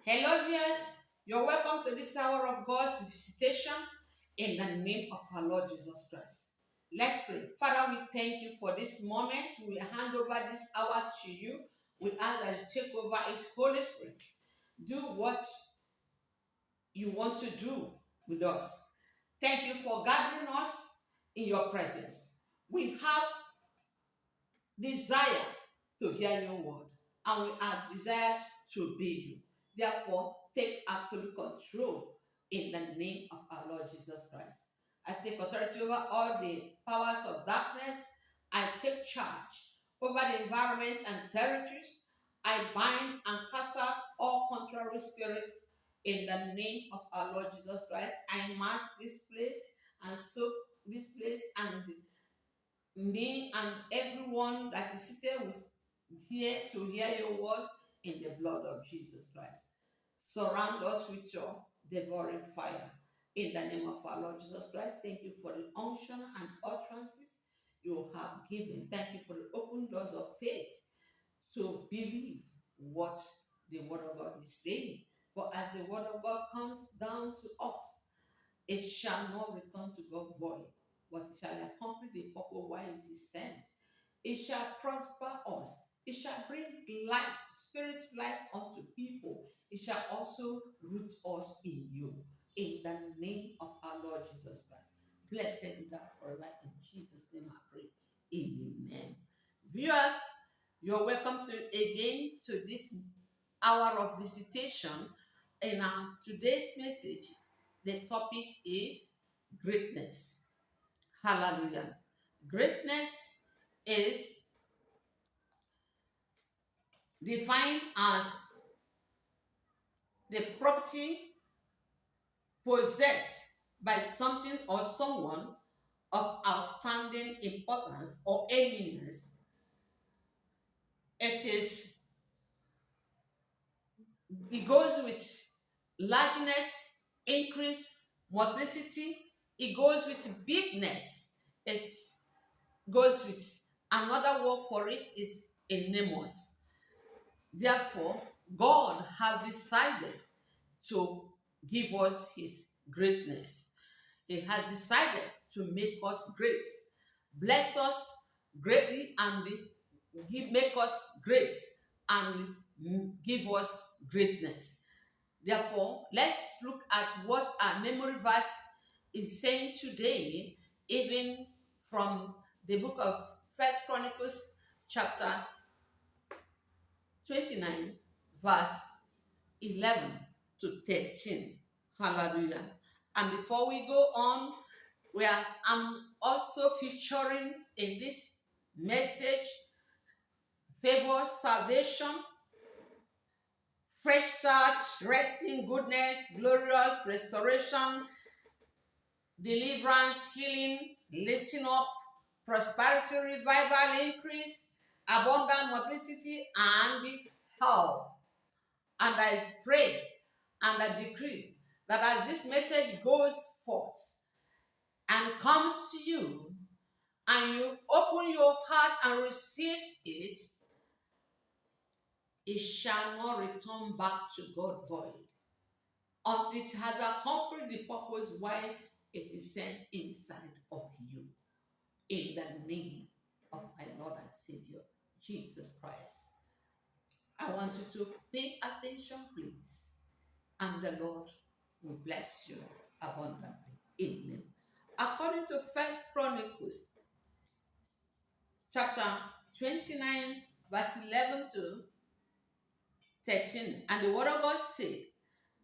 Hello, viewers. You're welcome to this hour of God's visitation in the name of our Lord Jesus Christ. Let's pray. Father, we thank you for this moment. We hand over this hour to you. We ask that you take over it, Holy Spirit. Do what you want to do with us. Thank you for gathering us in your presence. We have desire to hear your word, and we are desired to obey you. Therefore, take absolute control in the name of our Lord Jesus Christ. I take authority over all the powers of darkness. I take charge over the environment and territories. I bind and cast out all contrary spirits in the name of our Lord Jesus Christ. I mask this place and soak this place and me and everyone that is seated with here to hear your word in the blood of Jesus Christ. Surround us with your devouring fire. In the name of our Lord Jesus Christ, thank you for the unction and utterances you have given. Thank you for the open doors of faith to believe what the word of God is saying. For as the word of God comes down to us, it shall not return to God void, but it shall accomplish the purpose why it is sent. It shall prosper us. It shall bring life, spirit life unto people. It shall also root us in you. In the name of our Lord Jesus Christ. Blessed be that forever. In Jesus' name I pray. Amen. Viewers, you're welcome to again to this hour of visitation. In our today's message, the topic is greatness. Hallelujah. Greatness is defined as the property possessed by something or someone of outstanding importance or eminence. It goes with largeness, increase, multiplicity. It goes with bigness. It goes with another word for it is enormous. Therefore, God has decided to give us his greatness. He has decided to make us great, bless us greatly, and make us great and give us greatness. Therefore, let's look at what our memory verse is saying today, even from the book of First Chronicles, chapter 29, verse 11 to 13. Hallelujah. And before we go on, I'm also featuring in this message favor, salvation, fresh start, resting, goodness, glorious, restoration, deliverance, healing, lifting up, prosperity, revival, increase, abundant multiplicity, and health. And I pray and I decree that as this message goes forth and comes to you, and you open your heart and receive it, it shall not return back to God void. Until it has accomplished the purpose why it is sent inside of you. In the name of my Lord and Savior, Jesus Christ. I want you to pay attention, please, and the Lord will bless you abundantly. Amen. According to First Chronicles, chapter 29, verse 11 to 13, and the word of God said,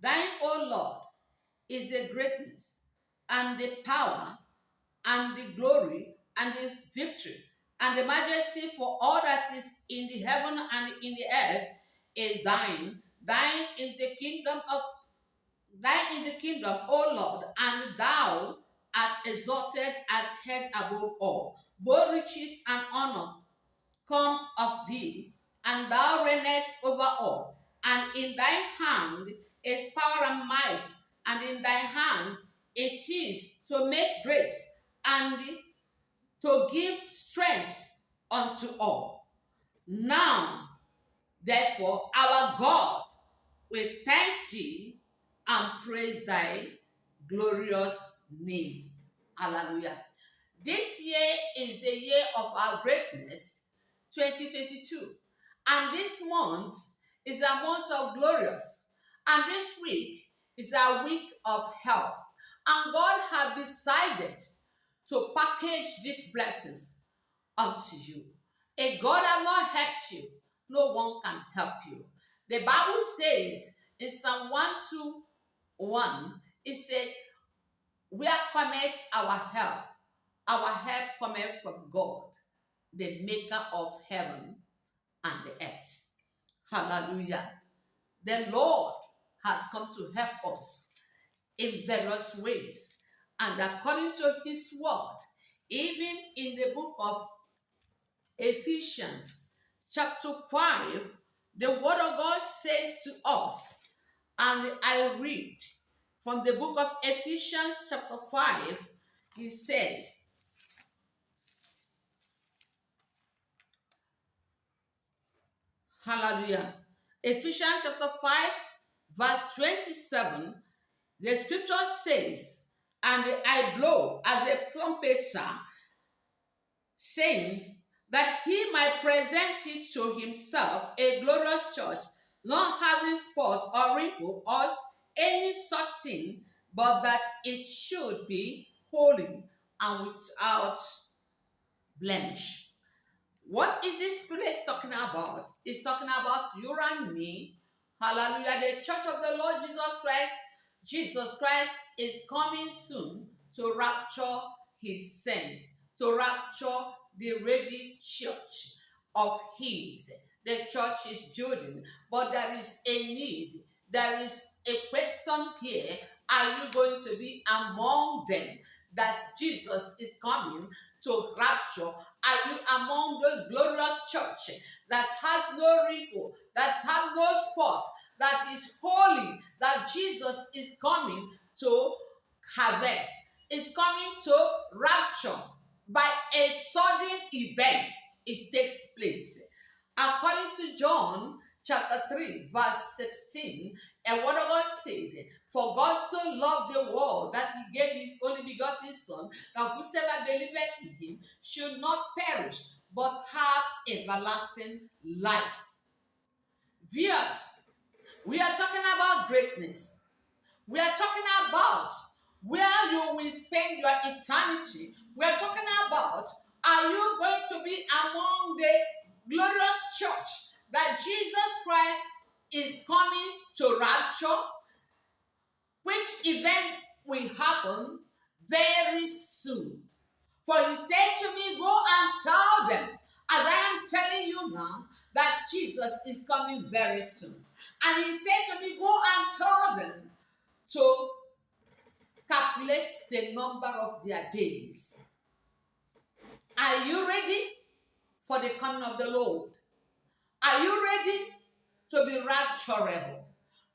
Thine, O Lord, is the greatness and the power and the glory and the victory and the majesty, for all that is in the heaven and in the earth is thine. Thine is the kingdom, O Lord, and thou art exalted as head above all. Both riches and honor come of thee, and thou reignest over all. And in thy hand is power and might, and in thy hand it is to make great and to give strength unto all. Now, therefore, our God, we thank thee and praise thy glorious name. Hallelujah. This year is the year of our greatness, 2022. And this month is a month of glorious. And this week is a week of help. And God has decided to package these blessings unto you. If God has not helped you, no one can help you. The Bible says in Psalm 121, it said, where cometh our help? Our help cometh from God, the maker of heaven and the earth. Hallelujah. The Lord has come to help us in various ways. And according to his word, even in the book of Ephesians chapter 5, the word of God says to us, and I read from the book of Ephesians chapter 5, he says, hallelujah. Ephesians chapter 5, verse 27, the scripture says, and I blow as a trumpeter, saying that he might present it to himself a glorious church, not having spot or wrinkle or any such thing, but that it should be holy and without blemish. What is this place talking about? It's talking about you and me. Hallelujah. The church of the Lord Jesus Christ. Jesus Christ is coming soon to rapture his saints, to rapture the ready church of his. The church is building, but there is a need. There is a question here. Are you going to be among them that Jesus is coming to rapture? Are you among those glorious church that has no wrinkle, that have no spot, that is holy, that Jesus is coming to harvest, is coming to rapture? By a sudden event, it takes place. According to John chapter 3, verse 16, and what God said, for God so loved the world that he gave his only begotten Son, that whosoever believeth in him should not perish, but have everlasting life. Viewers, we are talking about greatness. We are talking about where you will spend your eternity. We are talking about, are you going to be among the glorious church that Jesus Christ is coming to rapture? Which event will happen very soon? For he said to me, go and tell them, as I am telling you now, that Jesus is coming very soon. And he said to me, go and tell them to calculate the number of their days. Are you ready for the coming of the Lord? Are you ready to be rapturable?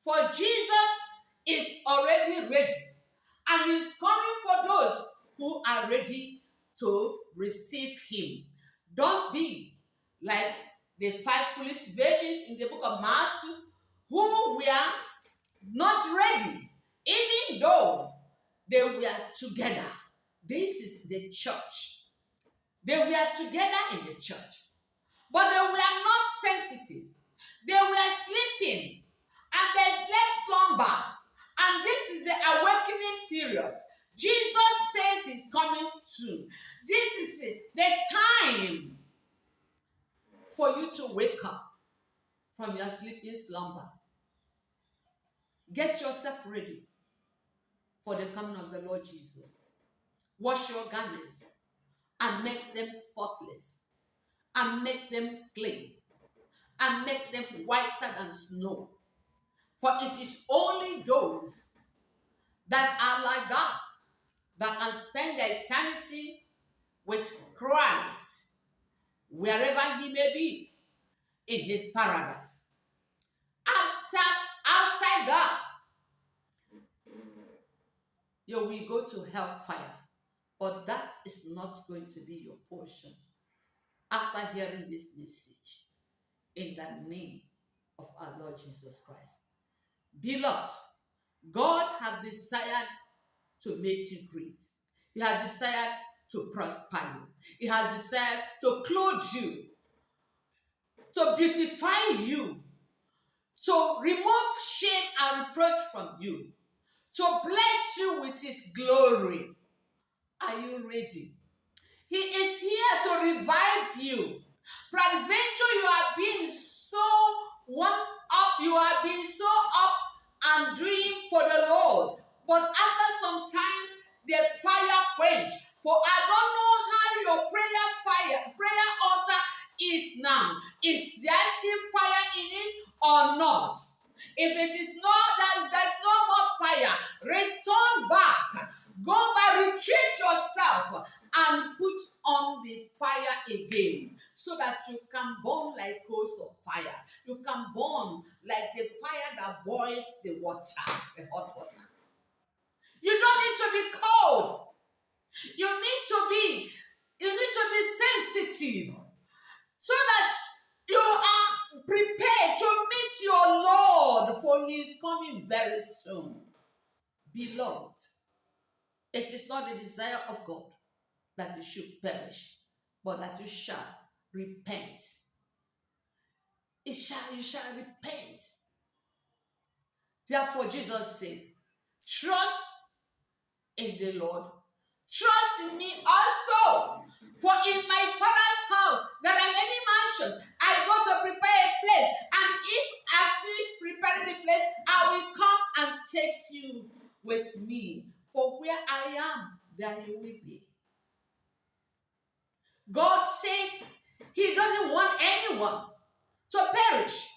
For Jesus is already ready, and he's coming for those who are ready to receive him. Don't be like the 5 foolish virgins in the book of Matthew, who were not ready, even though they were together. This is the church. They were together in the church, but they were not sensitive. They were sleeping, and they slept slumber. And this is the awakening period. Jesus says he's coming soon. This is the time for you to wake up from your sleeping slumber. Get yourself ready for the coming of the Lord Jesus. Wash your garments and make them spotless, and make them clean, and make them whiter than snow. For it is only those that are like that can spend their eternity with Christ, wherever he may be, in his paradise. Outside that, you will go to hellfire. But that is not going to be your portion after hearing this message, in the name of our Lord Jesus Christ. Beloved, God has desired to make you great. He has desired to prosper you. He has desired to clothe you, to beautify you, to remove shame and reproach from you, to bless you with his glory. Are you ready? He is here to revive you. Peradventure, you are being so wound up, you are being so up and doing for the Lord. But after some times, the fire quench. For I don't know how your prayer altar is now. Is there still fire in it or not? If it is not, that there's no more fire, return back. Go back, retrieve yourself, and put on the fire again, so that you can burn like coals of fire. You can burn like the fire that boils the water, the hot water. You don't need to be cold. You need to be sensitive, so that you are prepared to meet your Lord, for he is coming very soon. Beloved, it is not the desire of God that you should perish, but that you shall repent. You shall repent. Therefore, Jesus said, trust in the Lord. Trust in me also. For in my Father's house there are many mansions. I go to prepare a place. And if I finish preparing the place, I will come and take you with me. For where I am, there you will be. God said he doesn't want anyone to perish,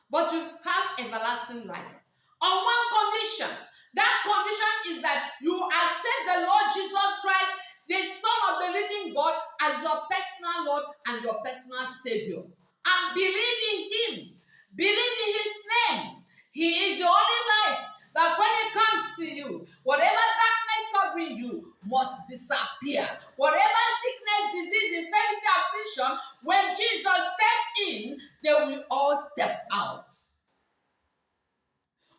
but to have everlasting life. On one condition. That condition is that you accept the Lord Jesus Christ, the Son of the living God, as your personal Lord and your personal Savior. And believe in him. Believe in his name. He is the only light that when it comes to you, whatever darkness covering you must disappear. Whatever sickness, disease, infirmity, affliction, when Jesus steps in, they will all step out.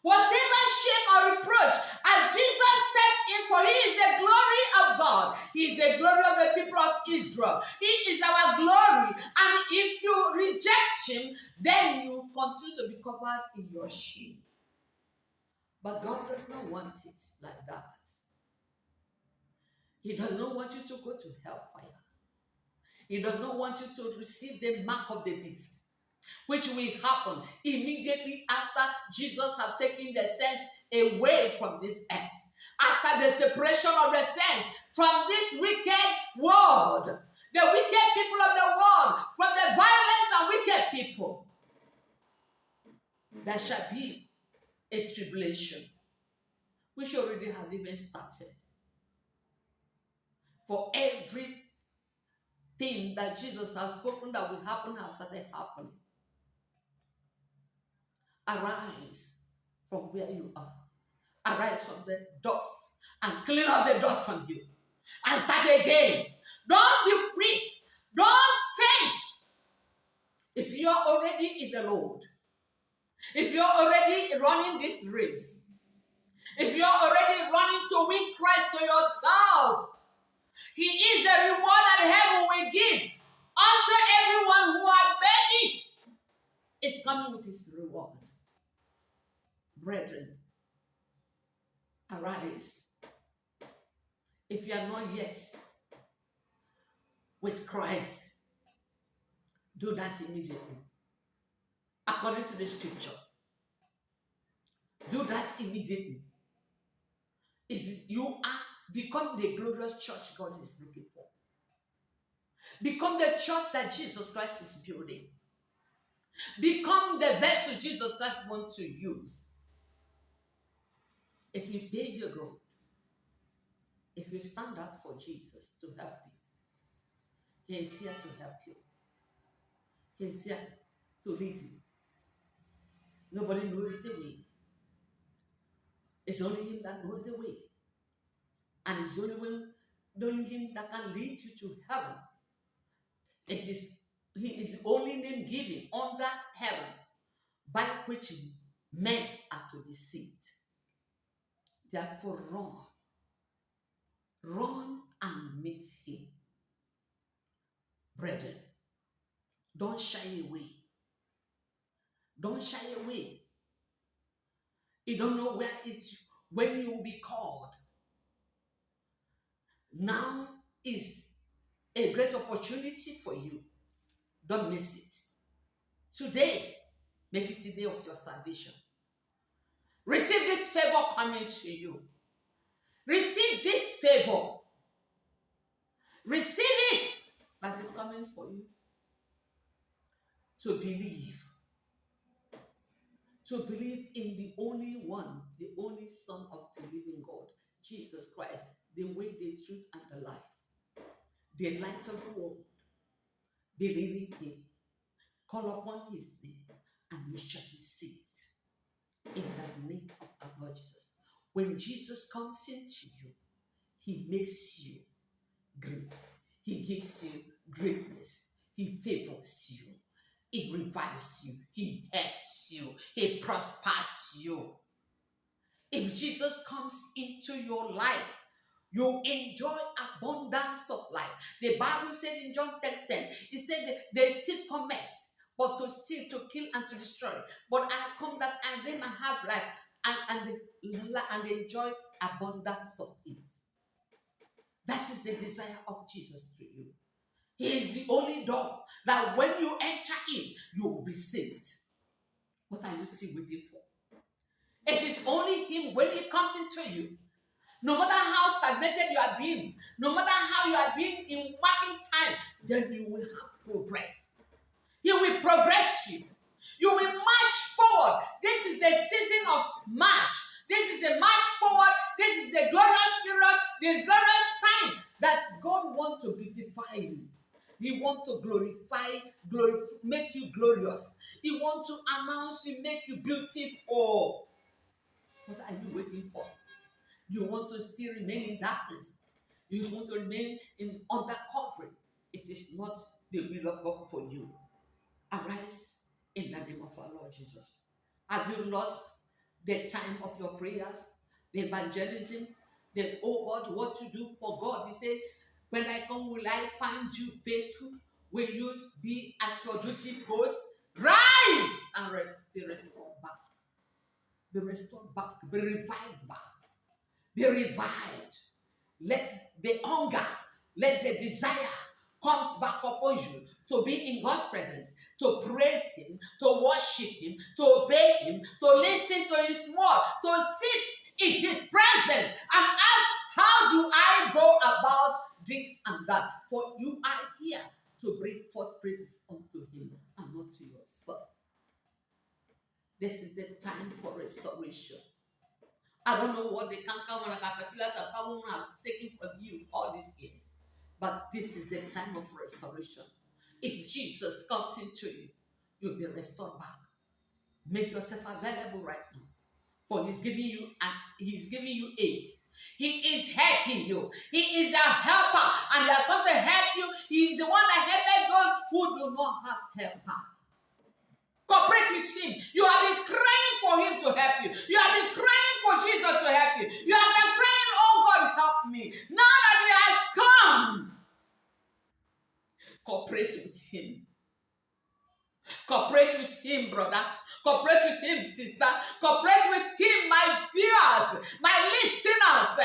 Whatever shame or reproach, as Jesus steps in, for he is the glory of God. He is the glory of the people of Israel. He is our glory. And if you reject him, then you continue to be covered in your shame. But God does not want it like that. He does not want you to go to hellfire. He does not want you to receive the mark of the beast, which will happen immediately after Jesus has taken the saints away from this earth. After the separation of the saints from this wicked world, the wicked people of the world, from the violence and wicked people, there shall be a tribulation, which already has even started. For everything that Jesus has spoken that will happen has started happening. Arise from where you are. Arise from the dust and clean up the dust from you. And start again. Don't be weak. Don't faint. If you are already in the Lord, if you're already running this race, if you're already running to win Christ to yourself, he is the reward that heaven will give unto everyone who has made it. It's coming with his reward. Brethren, arise. If you are not yet with Christ, do that immediately. According to the scripture, do that immediately. You are become the glorious church God is looking for. Become the church that Jesus Christ is building. Become the vessel Jesus Christ wants to use. It will pay you good if you stand up for Jesus to help you. He is here to help you. He is here to lead you. Nobody knows the way. It's only him that knows the way. And it's only him that can lead you to heaven. He is the only name given under heaven by which Men are to be saved. Therefore, run and meet him. Brethren, don't shy away. Don't shy away. You don't know when you will be called. Now is a great opportunity for you. Don't miss it. Today, make it the day of your salvation. Receive this favor coming to you. Receive this favor. Receive it that is coming for you. To believe. To believe in the only one, the only Son of the living God, Jesus Christ, the way, the truth, and the life. The light of the world. Believe in him. Call upon his name, and you shall be saved. In the name of our Lord Jesus. When Jesus comes into you, he makes you great. He gives you greatness. He favors you. He revives you. He helps you. He prospers you. If Jesus comes into your life, you enjoy abundance of life. The Bible said in John 10:10, it said they still commit, but to steal, to kill, and to destroy. But I come that and they might have life and enjoy abundance of it. That is the desire of Jesus to you. He is the only door that when you enter in, you will be saved. What are you still waiting for? It is only him when he comes into you. No matter how stagnated you have been, no matter how you have been in working time, then you will have progress. He will progress you. You will march forward. This is the season of march. This is the march forward. This is the glorious period, the glorious time that God wants to beautify you. He wants to make you glorious. He wants to announce you, make you beautiful. What are you waiting for? You want to still remain in darkness. You want to remain in under covering. It is not the will of God for you. Arise in the name of our Lord Jesus. Have you lost the time of your prayers, the evangelism, the oh God, what you do for God? He said, when I come, will I find you faithful? Will you be at your duty post? Rise and be restored back. Be restored back. Be revived back. Be revived. Let the hunger, let the desire comes back upon you to be in God's presence, to praise him, to worship him, to obey him, to listen to his word, to sit in his presence and ask, how do I go about this and that? For you are here to bring forth praises unto him and not to yourself. This is the time for restoration. I don't know what the canker and caterpillars have taken from you all these years, but this is the time of restoration. If Jesus comes into you, you'll be restored back. Make yourself available right now, for he's giving you aid. He is helping you. He is a helper, and he has come to help you. He is the one that helps those who do not have helper. Cooperate with him. You have been crying for him to help you. You have been crying for Jesus to help you. You have been crying, oh God, help me. Now that he has come, cooperate with him. Cooperate with him, brother. Cooperate with him, sister. Cooperate with him, my viewers, my listeners.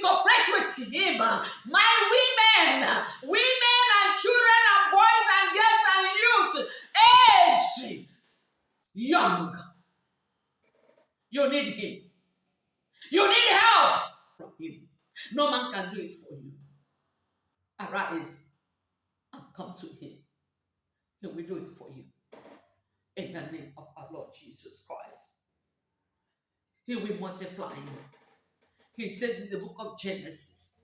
Cooperate with him, my women and children and boys and girls and youth, age, young. You need him. You need help from him. No man can do it for you. Arise and come to him. He will do it for you. In the name of our Lord Jesus Christ. He will multiply you. He says in the book of Genesis,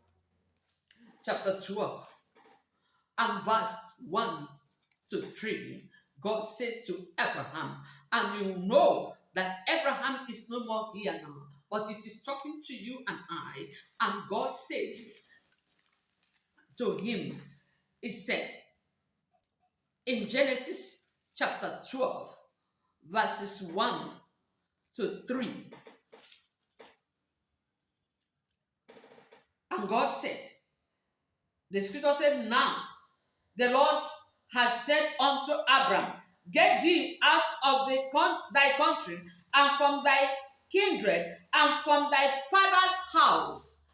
chapter 12, and verse 1 to 3, God says to Abraham, and you know that Abraham is no more here now, but it is talking to you and I. And God said to him, it said in Genesis chapter 12, verses 1 to 3. And God said, the scripture said, now the Lord has said unto Abram, get thee out of thy country, and from thy kindred, and from thy father's house,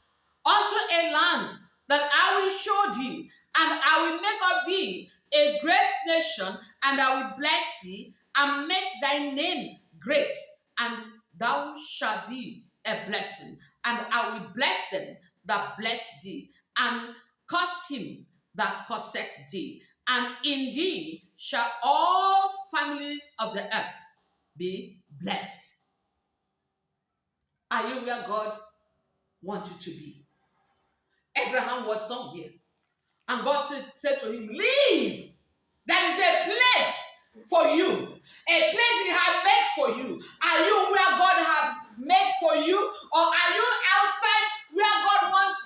unto a land that I will show thee, and I will make of thee a great nation, and I will bless thee, and make thy name great, and thou shalt be a blessing. And I will bless them that bless thee, and curse him that curseth thee. And in thee shall all families of the earth be blessed. Are you where God wants you to be? Abraham was somewhere. And God said to him, leave. There is a place for you. A place he had made for you. Are you where God had made for you? Or are you outside where God has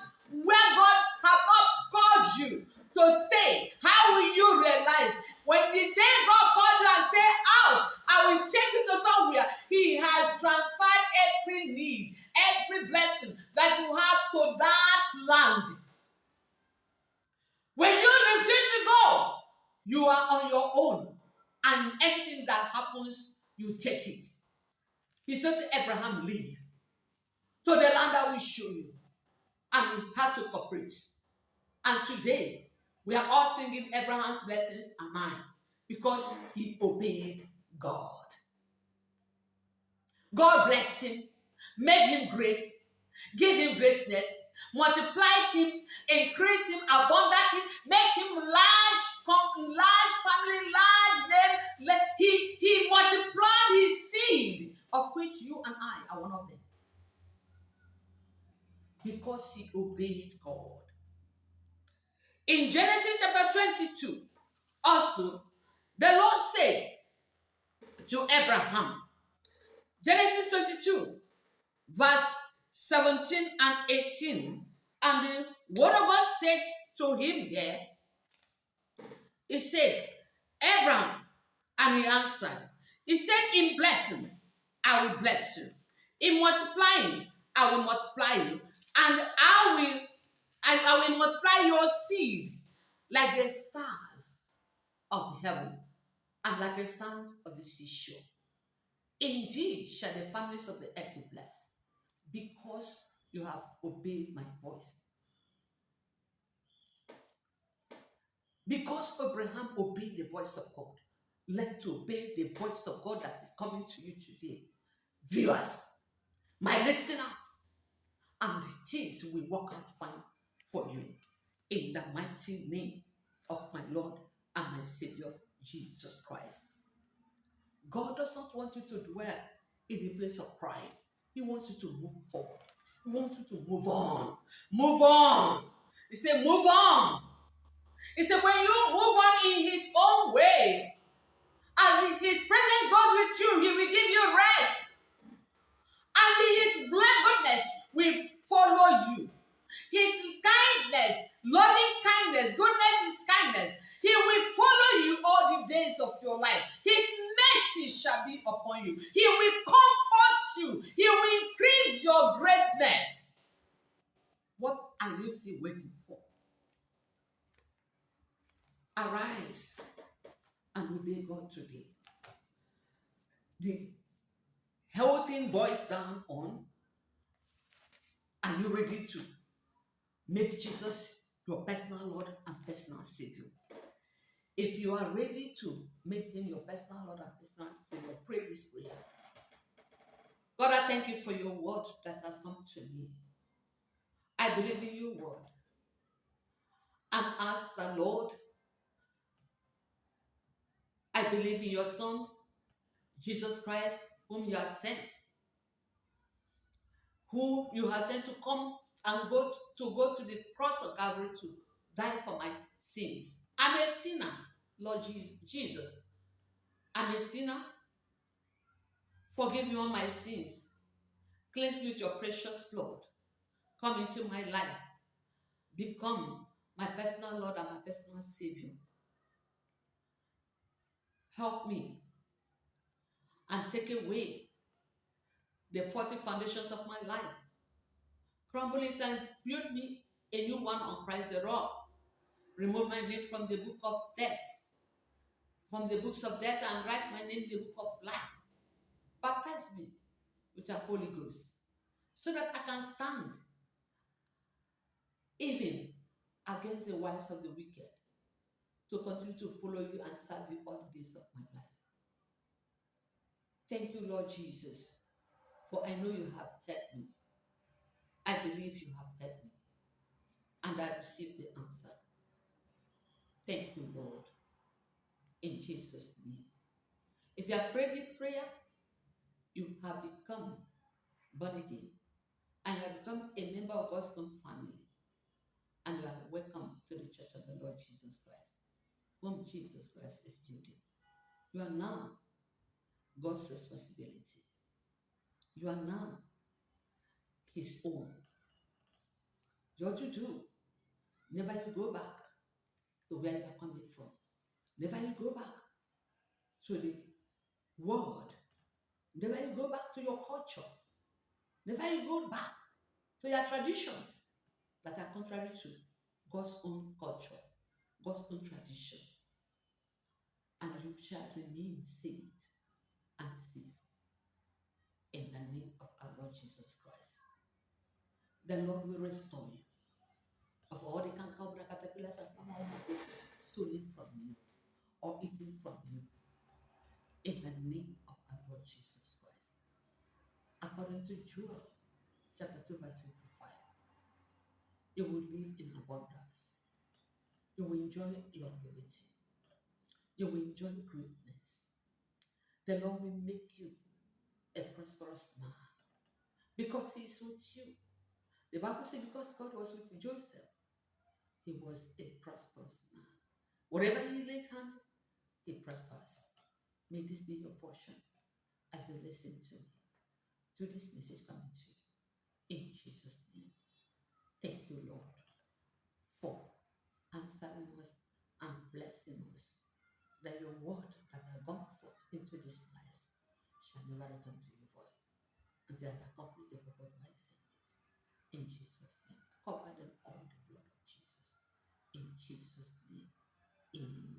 not called you to stay? How will you realize when the day God called you and say out, I will take you to somewhere, he has transferred every need, every blessing that you have to that land. When you refuse to go, you are on your own. And anything that happens, you take it. He said to Abraham, leave to the land I will show you. And we had to cooperate. And today, we are all singing Abraham's blessings and mine because he obeyed God. God blessed him, made him great, gave him greatness, multiplied him, increased him abundantly, made him large family, large name. He multiplied his seed, of which you and I are one of them. Because he obeyed God. In Genesis chapter 22, also, the Lord said to Abraham, Genesis 22, verse 17 and 18, and the word of God said to him there, he said, Abraham, and he answered, he said, in blessing, I will bless you. In multiplying, I will multiply you. And I will multiply your seed like the stars of heaven and like the sand of the seashore. Indeed shall the families of the earth be blessed, because you have obeyed my voice. Because Abraham obeyed the voice of God, learn to obey the voice of God that is coming to you today. Viewers, my listeners, and things will work out fine for you. In the mighty name of my Lord and my Savior, Jesus Christ. God does not want you to dwell in a place of pride. He wants you to move forward. He wants you to move on. Move on. He said, move on. He said, when you move on in his own way, as his presence goes with you, he will give you rest. And his goodness will follow you. His kindness, loving kindness, goodness is kindness. He will follow you all the days of your life. His mercy shall be upon you. He will comfort you. He will increase your greatness. What are you still waiting for? Arise and obey God today. The whole thing boils down on, are you ready to make Jesus your personal Lord and personal Savior? If you are ready to make him your personal Lord and personal Savior, pray this prayer. God, I thank you for your word that has come to me. I believe in your word. And ask the Lord, I believe in your Son, Jesus Christ, whom you have sent, who you have sent to come and go to the cross of Calvary to die for my sins. I'm a sinner, Lord Jesus. I'm a sinner. Forgive me all my sins. Cleanse me with your precious blood. Come into my life. Become my personal Lord and my personal Savior. Help me and take away the 40 foundations of my life. Crumble it and build me a new one on Christ the rock. Remove my name from the book of death, from the books of death, and write my name in the book of life. Baptize me with the Holy Ghost so that I can stand even against the wiles of the wicked, to continue to follow you and serve you all the days of my life. Thank you, Lord Jesus, for I know you have helped me. I believe you have helped me, and I receive the answer. Thank you, Lord, in Jesus' name. If you have prayed this prayer, you have become born again, and you have become a member of God's own family, and you are welcome to the church of the Lord Jesus Christ, whom Jesus Christ is building. You are now God's responsibility. You are now His own. What you do, never you go back to where you are coming from. Never you go back to the world. Never you go back to your culture. Never you go back to your traditions that are contrary to God's own culture, God's own tradition. And you shall remain saved and safe in the name of our Lord Jesus Christ. The Lord will restore you of all the canker caterpillars and stolen from you or eaten from you in the name of our Lord Jesus Christ. According to Joel chapter 2, verse 25, you will live in abundance. You will enjoy longevity. You will enjoy greatness. The Lord will make you a prosperous man because He is with you. The Bible says because God was with Joseph, he was a prosperous man. Whatever he lays hand, he prospers. May this be your portion as you listen to me, to this message coming to you. In Jesus' name. Thank you, Lord, for answering us and blessing us, that your word that has gone forth into these lives shall never return to you void, until I accomplish the purpose I sent it. In Jesus' name. Cover them all with the blood of Jesus. In Jesus' name. Amen.